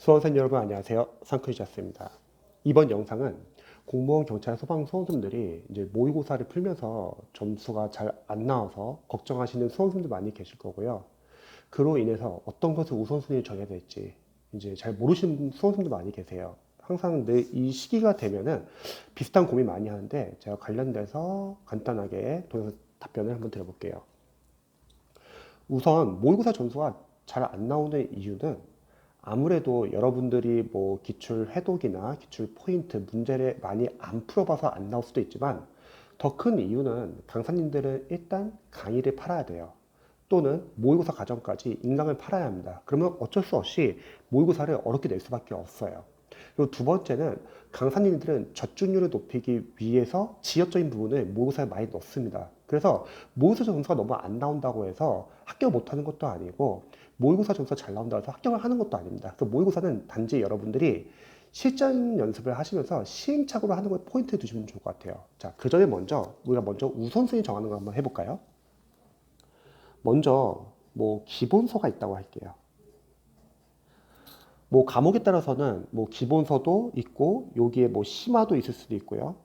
수험생 여러분 안녕하세요. 상크리자스입니다. 이번 영상은 공무원, 경찰, 소방 수험생들이 이제 모의고사를 풀면서 점수가 잘 안 나와서 걱정하시는 수험생들 많이 계실 거고요. 그로 인해서 어떤 것을 우선순위를 정해야 될지 이제 잘 모르시는 수험생들 많이 계세요. 항상 내 이 시기가 되면은 비슷한 고민 많이 하는데 제가 관련돼서 간단하게 동영상 답변을 한번 드려볼게요. 우선 모의고사 점수가 잘 안 나오는 이유는 아무래도 여러분들이 뭐 기출 해독이나 기출 포인트 문제를 많이 안 풀어봐서 안 나올 수도 있지만 더 큰 이유는 강사님들은 일단 강의를 팔아야 돼요. 또는 모의고사 과정까지 인강을 팔아야 합니다. 그러면 어쩔 수 없이 모의고사를 어렵게 낼 수밖에 없어요. 그리고 두 번째는 강사님들은 저중률을 높이기 위해서 지역적인 부분을 모의고사에 많이 넣습니다. 그래서 모의고사 점수가 너무 안 나온다고 해서 합격 못하는 것도 아니고 모의고사 점수가 잘 나온다고 해서 합격을 하는 것도 아닙니다. 그래서 모의고사는 단지 여러분들이 실전 연습을 하시면서 시행착오를 하는 거에 포인트 두시면 좋을 것 같아요. 자, 그 전에 우리가 먼저 우선순위 정하는 거 한번 해볼까요? 먼저 뭐 기본서가 있다고 할게요. 뭐 과목에 따라서는 뭐 기본서도 있고 여기에 뭐 심화도 있을 수도 있고요.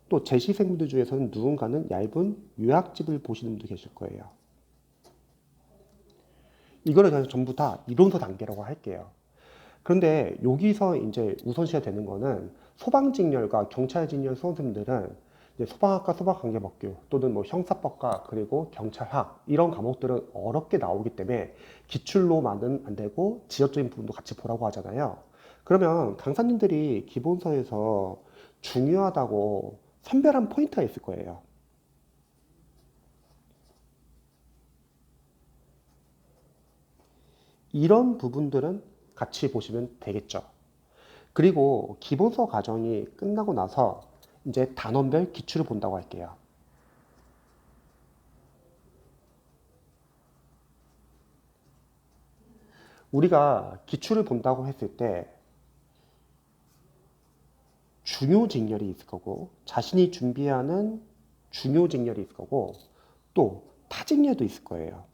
또 재시생분들 중에서는 누군가는 얇은 요약집을 보시는 분도 계실 거예요. 이거를 그냥 전부 다 이론서 단계라고 할게요. 그런데 여기서 이제 우선시해야 되는 거는 소방직렬과 경찰직렬 수험생들은 이제 소방학과 소방관계법규 또는 뭐 형사법과 그리고 경찰학 이런 과목들은 어렵게 나오기 때문에 기출로만은 안 되고 지역적인 부분도 같이 보라고 하잖아요. 그러면 강사님들이 기본서에서 중요하다고 선별한 포인트가 있을 거예요. 이런 부분들은 같이 보시면 되겠죠. 그리고 기본서 과정이 끝나고 나서 이제 단원별 기출을 본다고 할게요. 우리가 기출을 본다고 했을 때 중요 직렬이 있을 거고 자신이 준비하는 중요 직렬이 있을 거고 또 타직렬도 있을 거예요.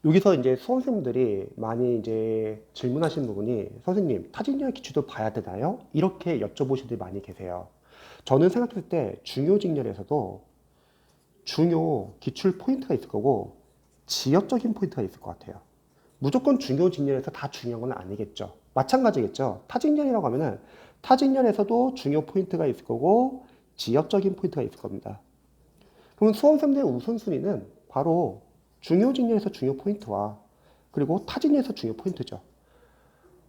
여기서 이제 수험생들이 많이 이제 질문하시는 부분이 선생님 타직렬 기출도 봐야 되나요? 이렇게 여쭤보시는 분들이 많이 계세요. 저는 생각했을 때 중요 직렬에서도 중요 기출 포인트가 있을 거고 지역적인 포인트가 있을 것 같아요. 무조건 중요 직렬에서 다 중요한 건 아니겠죠. 마찬가지겠죠. 타직렬이라고 하면은 타직렬에서도 중요 포인트가 있을 거고 지역적인 포인트가 있을 겁니다. 그러면 수험생들의 우선순위는 바로 중요 직렬에서 중요 포인트와 그리고 타직렬에서 중요 포인트죠.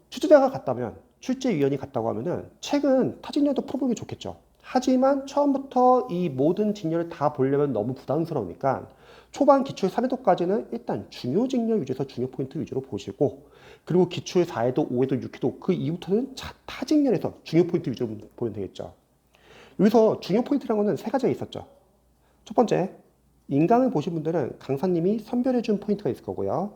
출제자가 같다면 출제위원이 같다고 하면은 책은 타직렬도 풀어보기 좋겠죠. 하지만 처음부터 이 모든 직렬을 다 보려면 너무 부담스러우니까 초반 기출 3회도까지는 일단 중요 직렬 위주에서 중요 포인트 위주로 보시고 그리고 기출 4회도, 5회도, 6회도 그 이후부터는 타직렬에서 중요 포인트 위주로 보면 되겠죠. 여기서 중요 포인트라는 거는 세 가지가 있었죠. 첫 번째, 인강을 보신 분들은 강사님이 선별해 준 포인트가 있을 거고요.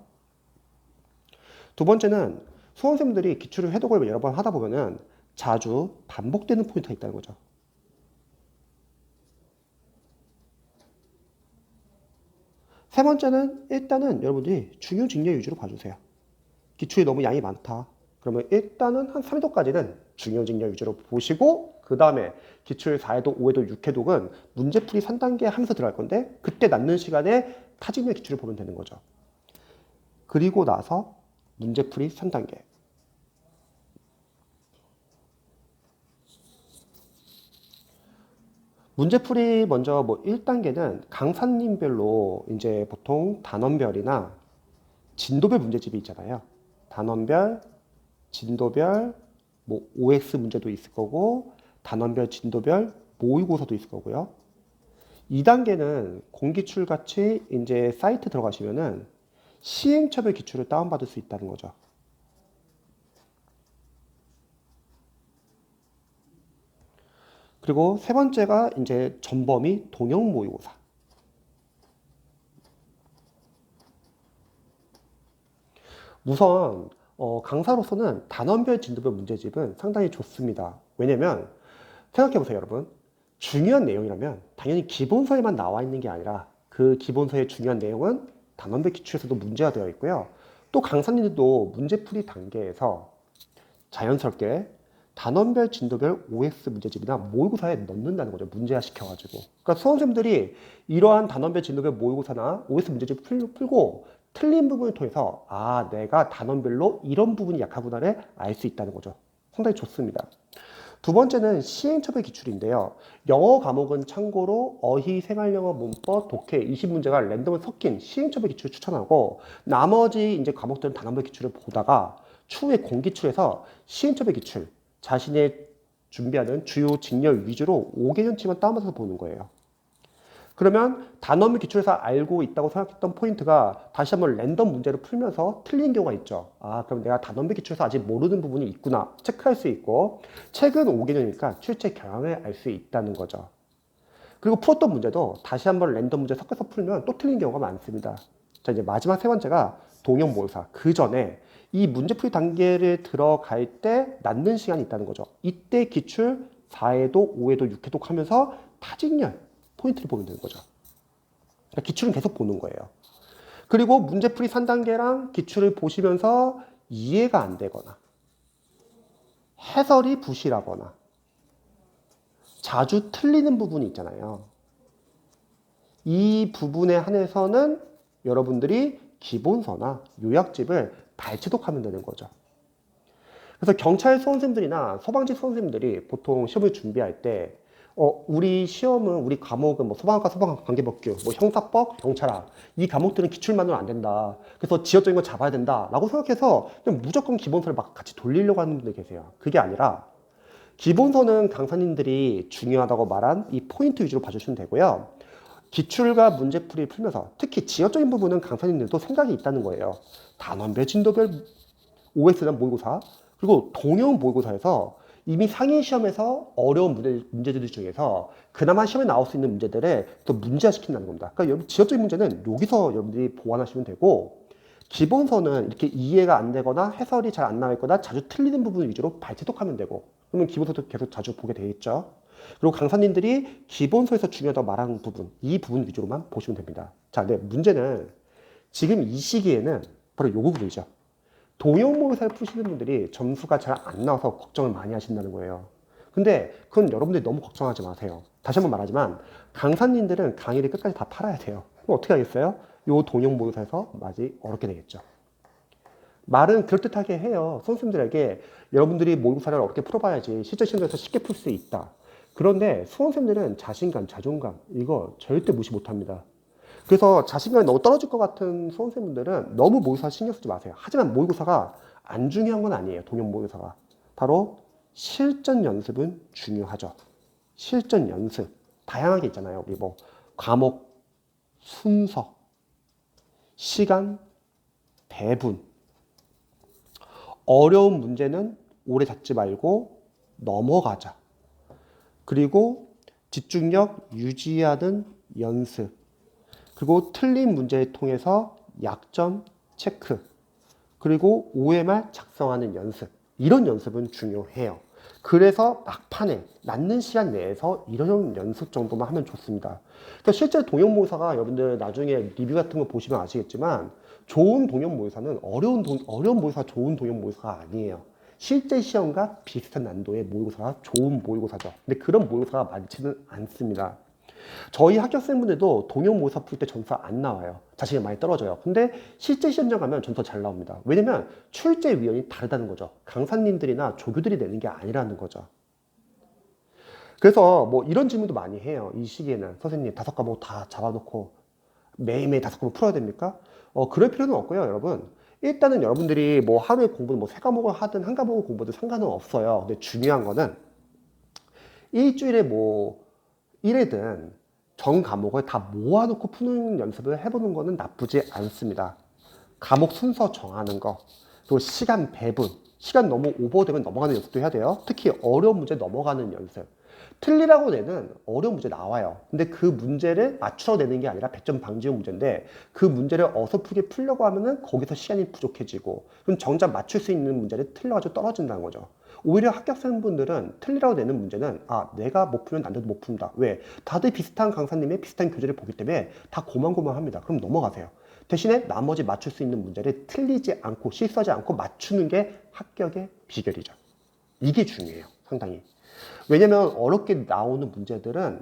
두 번째는 수험생들이 기출을 해독을 여러 번 하다 보면은 자주 반복되는 포인트가 있다는 거죠. 세 번째는 일단은 여러분들이 중요 직렬 위주로 봐주세요. 기출이 너무 양이 많다. 그러면 일단은 한 3회도까지는 중요 직렬 위주로 보시고 그 다음에 기출 4회도, 5회도, 6회독은 문제풀이 3단계 하면서 들어갈 건데 그때 남는 시간에 타직렬 기출을 보면 되는 거죠. 그리고 나서 문제풀이 3단계. 문제풀이 먼저 뭐 1단계는 강사님별로 이제 보통 단원별이나 진도별 문제집이 있잖아요. 단원별, 진도별, 뭐 OX 문제도 있을 거고 단원별, 진도별 모의고사도 있을 거고요. 2단계는 공기출 같이 이제 사이트 들어가시면은 시행처별 기출을 다운받을 수 있다는 거죠. 그리고 세 번째가 이제 전범위 동형 모의고사. 우선 강사로서는 단원별 진도별 문제집은 상당히 좋습니다. 왜냐면 생각해보세요 여러분. 중요한 내용이라면 당연히 기본서에만 나와 있는 게 아니라 그 기본서의 중요한 내용은 단원별 기출에서도 문제가 되어 있고요. 또 강사님들도 문제풀이 단계에서 자연스럽게 단원별 진도별 OX 문제집이나 모의고사에 넣는다는 거죠. 문제화 시켜가지고. 그러니까 수험생들이 이러한 단원별 진도별 모의고사나 OX 문제집 풀고 틀린 부분을 통해서 아, 내가 단원별로 이런 부분이 약하구나를 알 수 있다는 거죠. 상당히 좋습니다. 두 번째는 시행착오의 기출인데요. 영어 과목은 참고로 어휘, 생활영어, 문법, 독해, 20문제가 랜덤을 섞인 시행착오의 기출을 추천하고 나머지 이제 과목들은 단원별 기출을 보다가 추후에 공기출에서 시행착오의 기출, 자신의 준비하는 주요 직렬 위주로 5개년치만 다운받아서 보는 거예요. 그러면 단원별 기출에서 알고 있다고 생각했던 포인트가 다시 한번 랜덤 문제를 풀면서 틀린 경우가 있죠. 아, 그럼 내가 단원별 기출에서 아직 모르는 부분이 있구나 체크할 수 있고 최근 5개년이니까 출제 경향을 알 수 있다는 거죠. 그리고 풀었던 문제도 다시 한번 랜덤 문제 섞어서 풀면 또 틀린 경우가 많습니다. 자, 이제 마지막 세 번째가 동형 모의사. 그 전에 이 문제풀이 단계를 들어갈 때 낳는 시간이 있다는 거죠. 이때 기출 4회독, 5회독, 6회독 하면서 타직렬 포인트를 보면 되는 거죠. 그러니까 기출은 계속 보는 거예요. 그리고 문제풀이 3단계랑 기출을 보시면서 이해가 안 되거나 해설이 부실하거나 자주 틀리는 부분이 있잖아요. 이 부분에 한해서는 여러분들이 기본서나 요약집을 발췌독하면 되는 거죠. 그래서 경찰 수험생들이나 소방직 수험생들이 보통 시험을 준비할 때 우리 시험은, 우리 과목은 뭐 소방학과, 소방관계법규, 뭐 형사법, 경찰학 이 과목들은 기출만으로 안 된다. 그래서 지역적인 거 잡아야 된다 라고 생각해서 그냥 무조건 기본서를 막 같이 돌리려고 하는 분들 계세요. 그게 아니라 기본서는 강사님들이 중요하다고 말한 이 포인트 위주로 봐주시면 되고요. 기출과 문제풀이 풀면서 특히 지역적인 부분은 강사님들도 생각이 있다는 거예요. 단원별, 진도별 OS나 모의고사, 그리고 동형 모의고사에서 이미 상위 시험에서 어려운 문제들 중에서 그나마 시험에 나올 수 있는 문제들을 또 문제화 시킨다는 겁니다. 그러니까 여러분 지역적인 문제는 여기서 여러분들이 보완하시면 되고 기본서는 이렇게 이해가 안 되거나 해설이 잘 안 나와 있거나 자주 틀리는 부분 위주로 발췌독하면 되고 그러면 기본서도 계속 자주 보게 되겠죠. 그리고 강사님들이 기본서에서 중요하다고 말하는 부분, 이 부분 위주로만 보시면 됩니다. 자, 근데 문제는 지금 이 시기에는 바로 요 부분이죠. 동형 모의사를 푸시는 분들이 점수가 잘 안 나와서 걱정을 많이 하신다는 거예요. 근데 그건 여러분들이 너무 걱정하지 마세요. 다시 한번 말하지만 강사님들은 강의를 끝까지 다 팔아야 돼요. 그럼 어떻게 하겠어요? 요 동형 모의사에서 맞이 어렵게 되겠죠. 말은 그럴듯하게 해요. 선생님들에게 여러분들이 모의고사를 어렵게 풀어봐야지 실제 시험에서 쉽게 풀 수 있다. 그런데 수험생들은 자신감, 자존감 이거 절대 무시 못합니다. 그래서 자신감이 너무 떨어질 것 같은 수험생분들은 너무 모의고사 신경 쓰지 마세요. 하지만 모의고사가 안 중요한 건 아니에요. 동형 모의고사가. 바로 실전 연습은 중요하죠. 실전 연습. 다양하게 있잖아요. 우리 뭐 과목, 순서, 시간, 배분. 어려운 문제는 오래 잡지 말고 넘어가자. 그리고 집중력 유지하는 연습. 그리고 틀린 문제를 통해서 약점 체크. 그리고 OMR 작성하는 연습. 이런 연습은 중요해요. 그래서 막판에 낳는 시간 내에서 이런 연습 정도만 하면 좋습니다. 그러니까 실제 동형 모의사가 여러분들 나중에 리뷰 같은 거 보시면 아시겠지만 좋은 동형 모의사는 어려운 모의사 좋은 동형 모의사가 아니에요. 실제 시험과 비슷한 난도의 모의고사가 좋은 모의고사죠. 근데 그런 모의고사가 많지는 않습니다. 저희 합격생분들도 동형 모의사 풀 때 점수가 안 나와요. 자신이 많이 떨어져요. 근데 실제 시험장 가면 점수가 잘 나옵니다. 왜냐면 출제위원이 다르다는 거죠. 강사님들이나 조교들이 내는 게 아니라는 거죠. 그래서 뭐 이런 질문도 많이 해요. 이 시기에는 선생님 5과목 다 잡아놓고 매일매일 5과목 풀어야 됩니까? 그럴 필요는 없고요, 여러분. 일단은 여러분들이 뭐 하루에 공부는 뭐 3과목을 하든 1과목을 공부든 상관은 없어요. 근데 중요한 거는 일주일에 뭐 1회든 전 과목을 다 모아놓고 푸는 연습을 해보는 거는 나쁘지 않습니다. 과목 순서 정하는 거, 그리고 시간 배분, 시간 너무 오버되면 넘어가는 연습도 해야 돼요. 특히 어려운 문제 넘어가는 연습. 틀리라고 내는 어려운 문제 나와요. 근데 그 문제를 맞추러 내는 게 아니라 100점 방지용 문제인데 그 문제를 어설프게 풀려고 하면은 거기서 시간이 부족해지고 그럼 정작 맞출 수 있는 문제를 틀려가지고 떨어진다는 거죠. 오히려 합격생분들은 틀리라고 내는 문제는 내가 못 풀면 남들도 못 푼다. 왜? 다들 비슷한 강사님의 비슷한 교재를 보기 때문에 다 고만고만합니다. 그럼 넘어가세요. 대신에 나머지 맞출 수 있는 문제를 틀리지 않고 실수하지 않고 맞추는 게 합격의 비결이죠. 이게 중요해요, 상당히. 왜냐면 어렵게 나오는 문제들은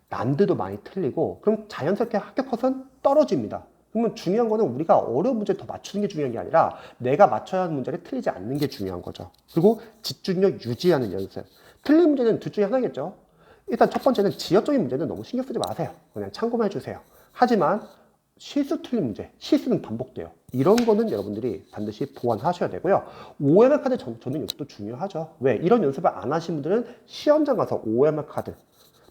난이도도 많이 틀리고 그럼 자연스럽게 합격 컷은 떨어집니다. 그러면 중요한 거는 우리가 어려운 문제를 더 맞추는 게 중요한 게 아니라 내가 맞춰야 하는 문제를 틀리지 않는 게 중요한 거죠. 그리고 집중력 유지하는 연습. 틀린 문제는 둘 중에 하나겠죠. 일단 첫 번째는 지역적인 문제는 너무 신경 쓰지 마세요. 그냥 참고만 해주세요. 하지만 실수 틀린 문제, 실수는 반복돼요. 이런 거는 여러분들이 반드시 보완하셔야 되고요. OMR 카드 전용 연습도 중요하죠. 왜? 이런 연습을 안 하신 분들은 시험장 가서 OMR 카드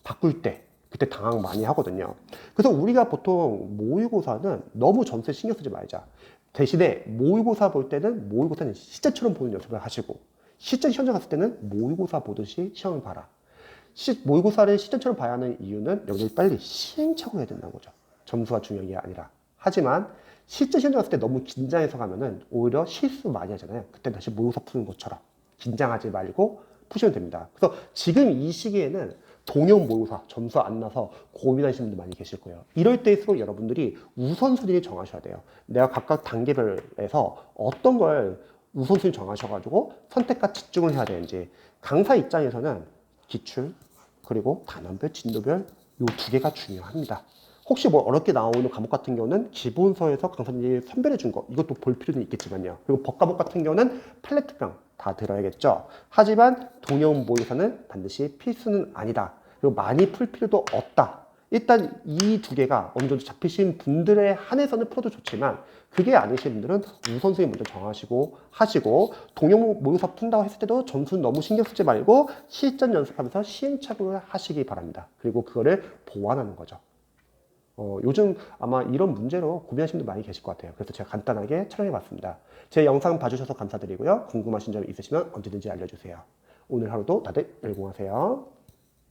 바꿀 때 그때 당황 많이 하거든요. 그래서 우리가 보통 모의고사는 너무 점수에 신경 쓰지 말자. 대신에 모의고사 볼 때는 모의고사는 시제처럼 보는 연습을 하시고 실전 시험장 갔을 때는 모의고사 보듯이 시험을 봐라. 모의고사를 시전처럼 봐야 하는 이유는 여러분들이 빨리 시행착오 해야 된다는 거죠. 점수가 중요한 게 아니라. 하지만 실제 시험 갔을 때 너무 긴장해서 가면은 오히려 실수 많이 하잖아요. 그때 다시 모의고사 푸는 것처럼 긴장하지 말고 푸시면 됩니다. 그래서 지금 이 시기에는 동형 모의고사 점수 안 나서 고민하시는 분들 많이 계실 거예요. 이럴 때일수록 여러분들이 우선순위를 정하셔야 돼요. 내가 각각 단계별에서 어떤 걸 우선순위 정하셔가지고 선택과 집중을 해야 되는지. 강사 입장에서는 기출 그리고 단원별, 진도별 이 두 개가 중요합니다. 혹시 뭐 어렵게 나오는 과목 같은 경우는 기본서에서 강사님이 선별해 준 거 이것도 볼 필요는 있겠지만요. 그리고 법과목 같은 경우는 팔레트강 다 들어야겠죠. 하지만 동형 모의고사는 반드시 필수는 아니다. 그리고 많이 풀 필요도 없다. 일단 이 두 개가 어느 정도 잡히신 분들에 한해서는 풀어도 좋지만 그게 아니신 분들은 우선순위 먼저 정하시고 하시고 동형 모의고사 푼다고 했을 때도 점수는 너무 신경 쓰지 말고 실전 연습하면서 시행착오를 하시기 바랍니다. 그리고 그거를 보완하는 거죠. 요즘 아마 이런 문제로 고민하시는 분들 많이 계실 것 같아요. 그래서 제가 간단하게 촬영해 봤습니다. 제 영상 봐주셔서 감사드리고요. 궁금하신 점 있으시면 언제든지 알려주세요. 오늘 하루도 다들 열공하세요.